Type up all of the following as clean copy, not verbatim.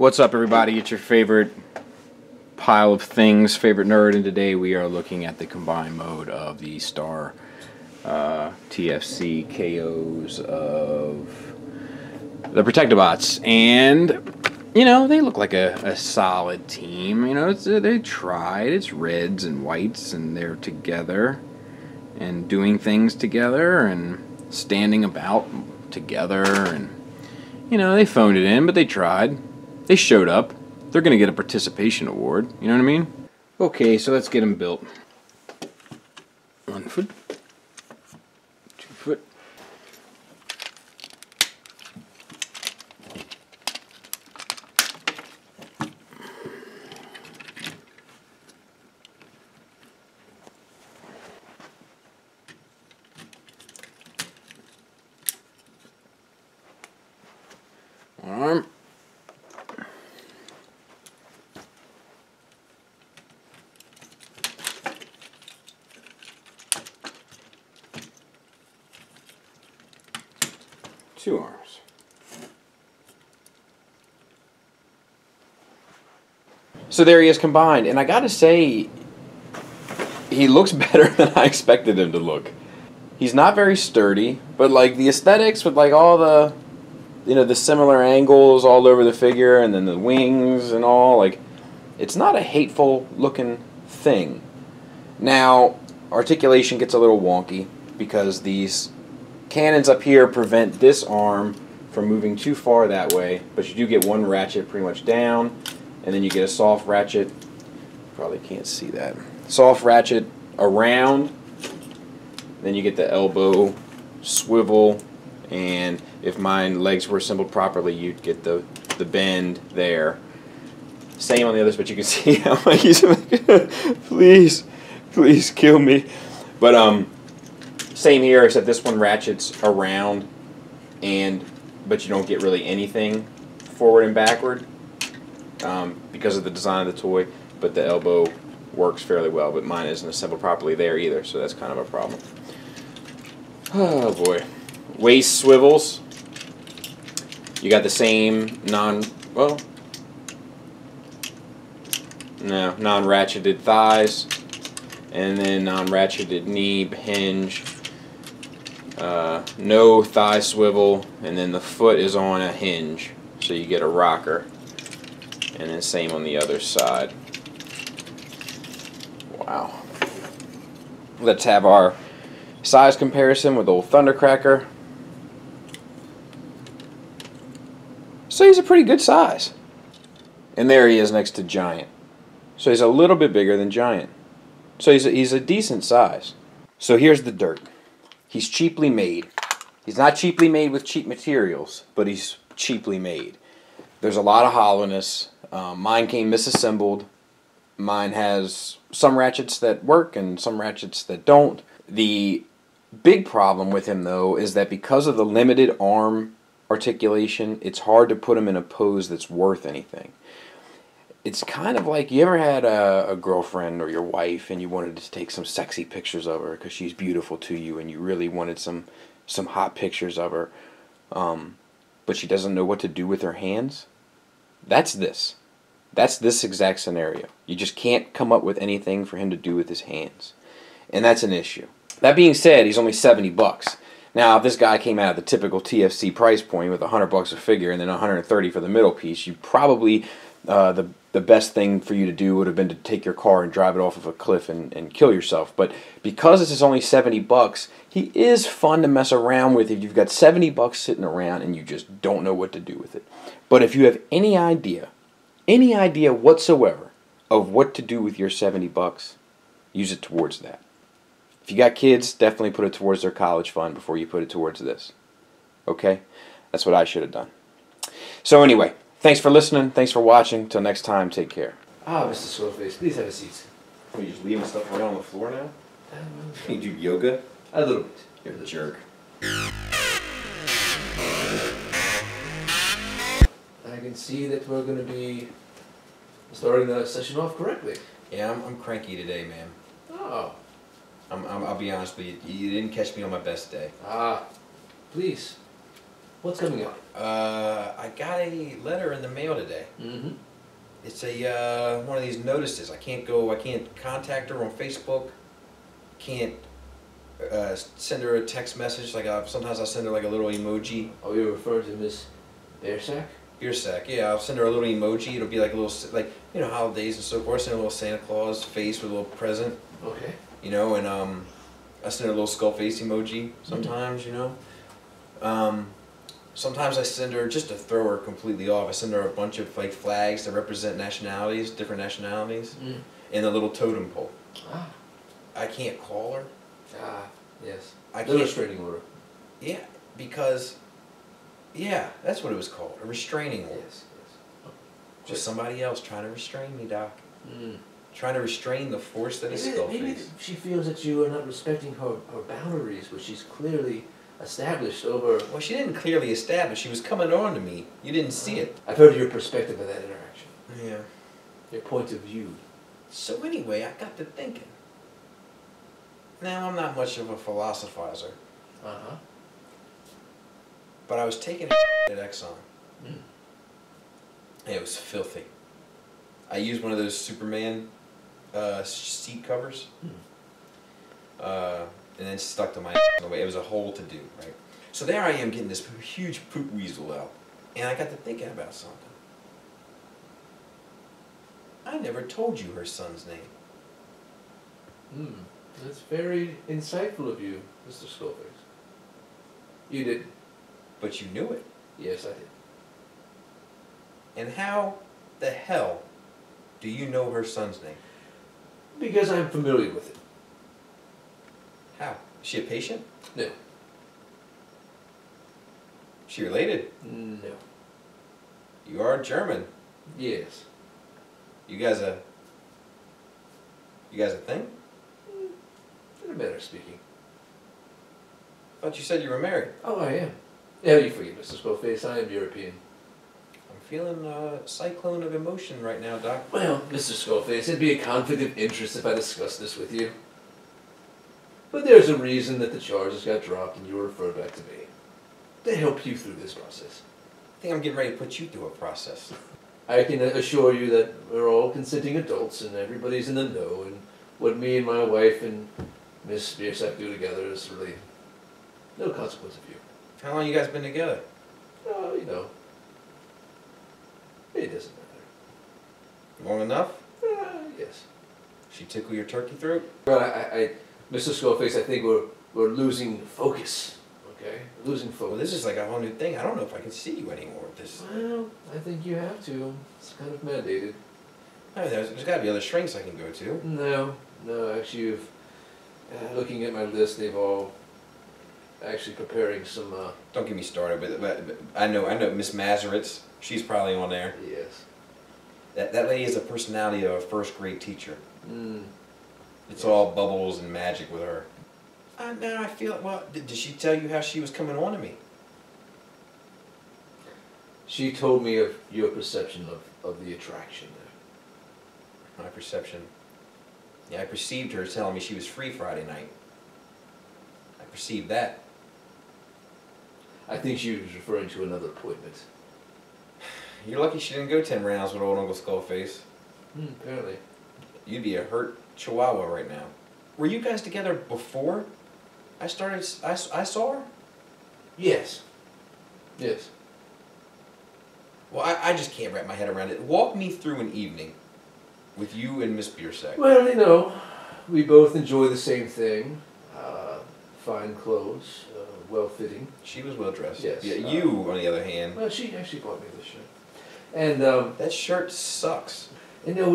What's up, everybody? It's your favorite pile of things, favorite nerd, and today we are looking at the combined mode of the Star TFC KOs of the Protectobots. And, you know, they look like a solid team. You know, they tried. It's reds and whites, and they're together and doing things together and standing about together. And, you know, they phoned it in, but they tried. They showed up. They're going to get a participation award. You know what I mean? Okay, so let's get them built. 1 foot. 2 foot. Arm. Two arms. So there he is combined, and I gotta say, he looks better than I expected him to look. He's not very sturdy, but like the aesthetics with like all the, you know, the similar angles all over the figure and then the wings and all, like, it's not a hateful looking thing. Now, articulation gets a little wonky because these cannons up here prevent this arm from moving too far that way, but you do get one ratchet pretty much down, and then you get a soft ratchet, probably can't see that, soft ratchet around, then you get the elbow swivel, and if my legs were assembled properly, you'd get the bend there. Same on the others, but you can see how I use them. Please kill me. But same here, except this one ratchets around, but you don't get really anything forward and backward because of the design of the toy. But the elbow works fairly well, but mine isn't assembled properly there either, so that's kind of a problem. Oh boy. Waist swivels. You got the same non-ratcheted thighs, and then non-ratcheted knee hinge. No thigh swivel, and then the foot is on a hinge, so you get a rocker. And then same on the other side. Wow. Let's have our size comparison with old Thundercracker. So he's a pretty good size. And there he is next to Giant. So he's a little bit bigger than Giant. So he's a decent size. So here's the dirt. He's cheaply made. He's not cheaply made with cheap materials, but he's cheaply made. There's a lot of hollowness. Mine came misassembled. Mine has some ratchets that work and some ratchets that don't. The big problem with him, though, is that because of the limited arm articulation, it's hard to put him in a pose that's worth anything. It's kind of like, you ever had a girlfriend or your wife and you wanted to take some sexy pictures of her because she's beautiful to you and you really wanted some hot pictures of her, but she doesn't know what to do with her hands? That's this. That's this exact scenario. You just can't come up with anything for him to do with his hands. And that's an issue. That being said, he's only $70. Now, if this guy came out of the typical TFC price point with $100 a figure and then $130 for the middle piece, you probably, the best thing for you to do would have been to take your car and drive it off of a cliff and kill yourself. But because this is only $70, he is fun to mess around with if you've got $70 sitting around and you just don't know what to do with it. But if you have any idea whatsoever of what to do with your $70, use it towards that. If you got kids, definitely put it towards their college fund before you put it towards this. Okay? That's what I should have done. So anyway, thanks for listening. Thanks for watching. Till next time, take care. Ah, Mr. Skullface, please have a seat. Are you just leaving stuff around on the floor now? You do yoga? A little bit. You're the jerk. I can see that we're going to be starting the session off correctly. Yeah, I'm cranky today, man. Oh. I'll be honest with you. You didn't catch me on my best day. Ah, please. What's coming up? I got a letter in the mail today. Mm-hmm. It's a one of these notices. I can't contact her on Facebook. Can't send her a text message. Like sometimes I'll send her like a little emoji. Oh, you're referring to Miss Bearsack? Beer sack, yeah. I'll send her a little emoji. It'll be like a little, like, you know, holidays and so forth. Send her a little Santa Claus face with a little present. Okay. You know, and I send her a little Skullface emoji sometimes. You know. Sometimes I send her, just to throw her completely off, I send her a bunch of like flags that represent nationalities, different nationalities, and a little totem pole. Ah. I can't call her. Ah, yes. I The can't. restraining order. Yeah, because, yeah, that's what it was called, a restraining order. Yes, yes. Just somebody else trying to restrain me, Doc. Mm. Trying to restrain the force that is Skullface. Maybe she feels that you are not respecting her boundaries, which she's clearly established over... Well, she didn't clearly establish. She was coming on to me. You didn't see it. I've heard your perspective of that interaction. Yeah. Your point of view. So anyway, I got to thinking. Now, I'm not much of a philosophizer, Uh-huh. but I was taking at Exxon. Mm. And it was filthy. I used one of those Superman seat covers. And then stuck to my away. It was a hole to do, right? So there I am getting this huge poop weasel out. And I got to thinking about something. I never told you her son's name. Hmm. That's very insightful of you, Mr. Skullface. You didn't. But you knew it. Yes, I did. And how the hell do you know her son's name? Because I'm familiar with it. How? Is she a patient? No. Is she related? No. You are German. Yes. You guys a thing? In a manner of speaking. Thought you said you were married. Oh, I am. Yeah, you forget, Mr. Skullface. I am European. I'm feeling a cyclone of emotion right now, Doc. Well, Mr. Skullface, it'd be a conflict of interest if I discussed this with you. But there's a reason that the charges got dropped and you were referred back to me. To help you through this process. I think I'm getting ready to put you through a process. I can assure you that we're all consenting adults and everybody's in the know, and what me and my wife and Miss Beersack do together is really no consequence of you. How long you guys been together? Oh, you know, it doesn't matter. Long enough? Yes. She tickle your turkey throat? Well, Mr. Skullface, I think we're losing focus. Okay, we're losing focus. Well, this is like a whole new thing. I don't know if I can see you anymore with this. Well, I think you have to. It's kind of mandated. I mean, there's got to be other shrinks I can go to. No. Actually, you've looking at my list, they've all actually preparing some. Don't get me started, but I know Miss Mazeritz. She's probably on there. Yes. That lady is a personality of a first grade teacher. Mm. It's all bubbles and magic with her. Now I feel, well, did she tell you how she was coming on to me? She told me of your perception of the attraction there. My perception. Yeah, I perceived her telling me she was free Friday night. I perceived that. I think she was referring to another appointment. You're lucky she didn't go 10 rounds with old Uncle Skullface. Apparently. You'd be a hurt chihuahua right now. Were you guys together before I saw her? Yes. Yes. Well, I just can't wrap my head around it. Walk me through an evening with you and Miss Beersack. Well, you know, we both enjoy the same thing. Fine clothes, well-fitting. She was well dressed. Yes. Yeah, you, on the other hand. Well, she actually bought me this shirt. And, that shirt sucks. you know,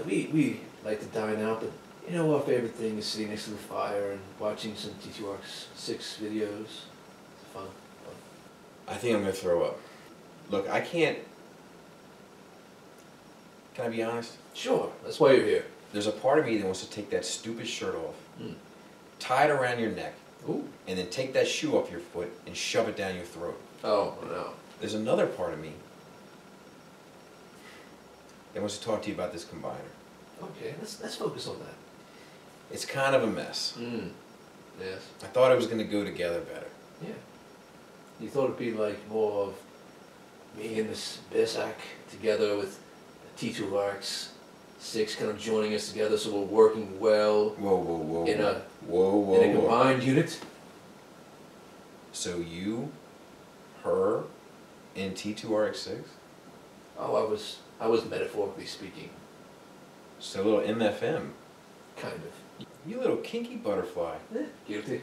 we like to dine out, but you know, our favorite thing is sitting next to the fire and watching some T2R6 videos. It's fun. I think I'm going to throw up. Look, I can't... Can I be honest? Sure, that's why you're here. There's a part of me that wants to take that stupid shirt off, Mm. tie it around your neck, Ooh. and then take that shoe off your foot and shove it down your throat. Oh, no. There's another part of me that wants to talk to you about this combiner. Okay, let's focus on that. It's kind of a mess. Mm. Yes. I thought it was going to go together better. Yeah. You thought it'd be like more of me and Miss Bersac together with the T2RX6 kind of joining us together, so we're working well in a combined unit. So you, her, and T2RX6? Oh, I was metaphorically speaking. So a little MFM. Kind of. You little kinky butterfly. Guilty.